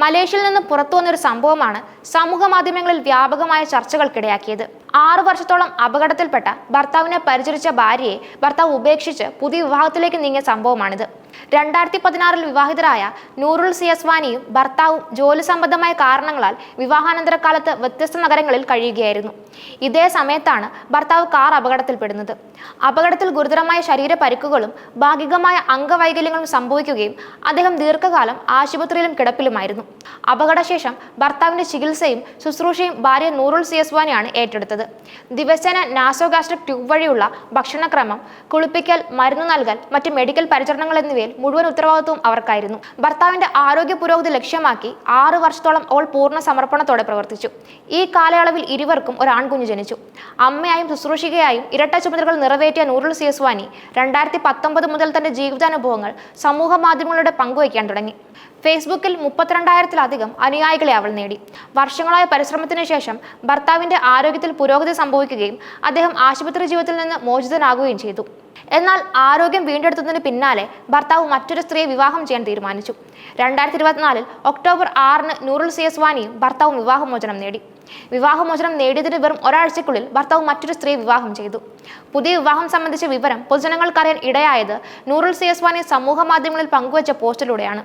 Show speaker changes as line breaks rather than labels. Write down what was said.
മലേഷ്യയിൽ നിന്ന് പുറത്തു വന്നൊരു സംഭവമാണ് സമൂഹ മാധ്യമങ്ങളിൽ വ്യാപകമായ ചർച്ചകൾക്കിടയാക്കിയത്. 6 വർഷത്തോളം അപകടത്തിൽപ്പെട്ട ഭർത്താവിനെ പരിചരിച്ച ഭാര്യയെ ഭർത്താവ് ഉപേക്ഷിച്ച് പുതിയ വിവാഹത്തിലേക്ക് നീങ്ങിയ സംഭവമാണിത്. 2016 വിവാഹിതരായ നൂറുൽ സിയസ്വാനിയും ഭർത്താവും ജോലി സംബന്ധമായ കാരണങ്ങളാൽ വിവാഹാനന്തര കാലത്ത് വ്യത്യസ്ത നഗരങ്ങളിൽ കഴിയുകയായിരുന്നു. ഇതേ സമയത്താണ് ഭർത്താവ് കാർ അപകടത്തിൽപ്പെടുന്നത്. അപകടത്തിൽ ഗുരുതരമായ ശരീര പരിക്കുകളും ഭാഗികമായ അംഗവൈകല്യങ്ങളും സംഭവിക്കുകയും അദ്ദേഹം ദീർഘകാലം ആശുപത്രിയിലും കിടപ്പിലുമായിരുന്നു. അപകടശേഷം ഭർത്താവിന്റെ ചികിത്സയും ശുശ്രൂഷയും ഭാര്യ നൂറുൽ സിയസ്വാനിയാണ് ഏറ്റെടുത്തത്. ദിവസേന നാസോഗാസ്ട്രിക് ട്യൂബ് വഴിയുള്ള ഭക്ഷണക്രമം, കുളിപ്പിക്കൽ, മരുന്ന് നൽകൽ, മറ്റ് മെഡിക്കൽ പരിചരണങ്ങൾ എന്നിവയിൽ മുഴുവൻ ഉത്തരവാദിത്വവും അവർക്കായിരുന്നു. ഭർത്താവിന്റെ ആരോഗ്യ പുരോഗതി ലക്ഷ്യമാക്കി 6 വർഷത്തോളം അവൾ പൂർണ്ണ സമർപ്പണത്തോടെ പ്രവർത്തിച്ചു. ഈ കാലയളവിൽ ഇരുവർക്കും ഒരു ആൺകുഞ്ഞ് ജനിച്ചു. അമ്മയായും ശുശ്രൂഷികയായും ഇരട്ട ചുമതലകൾ നിറവേറ്റിയ നൂറുൽ സിയസ്വാനി 2019 മുതൽ തന്റെ ജീവിതാനുഭവങ്ങൾ സമൂഹ മാധ്യമങ്ങളിലൂടെ പങ്കുവയ്ക്കാൻ തുടങ്ങി. ഫേസ്ബുക്കിൽ 32,000-ലധികം അനുയായികളെ അവൾ നേടി. വർഷങ്ങളായ പരിശ്രമത്തിന് ശേഷം ഭർത്താവിന്റെ ആരോഗ്യത്തിൽ പുരോഗതി സംഭവിക്കുകയും അദ്ദേഹം ആശുപത്രി ജീവിതത്തിൽ നിന്ന് മോചിതനാകുകയും ചെയ്തു. എന്നാൽ ആരോഗ്യം വീണ്ടെടുത്തതിന് പിന്നാലെ ഭർത്താവ് മറ്റൊരു സ്ത്രീയെ വിവാഹം ചെയ്യാൻ തീരുമാനിച്ചു. 2024 ഒക്ടോബർ 6 നൂറുൽ സിയസ്വാനിയും ഭർത്താവും വിവാഹമോചനം നേടി. വിവാഹമോചനം നേടിയതിന് വെറും ഒരാഴ്ചക്കുള്ളിൽ ഭർത്താവ് മറ്റൊരു സ്ത്രീയെ വിവാഹം ചെയ്തു. പുതിയ വിവാഹം സംബന്ധിച്ച വിവരം പൊതുജനങ്ങൾക്കറിയാൻ ഇടയായത് നൂറുൽ സിയസ്വാനി സമൂഹ മാധ്യമങ്ങളിൽ പങ്കുവച്ച പോസ്റ്റിലൂടെയാണ്.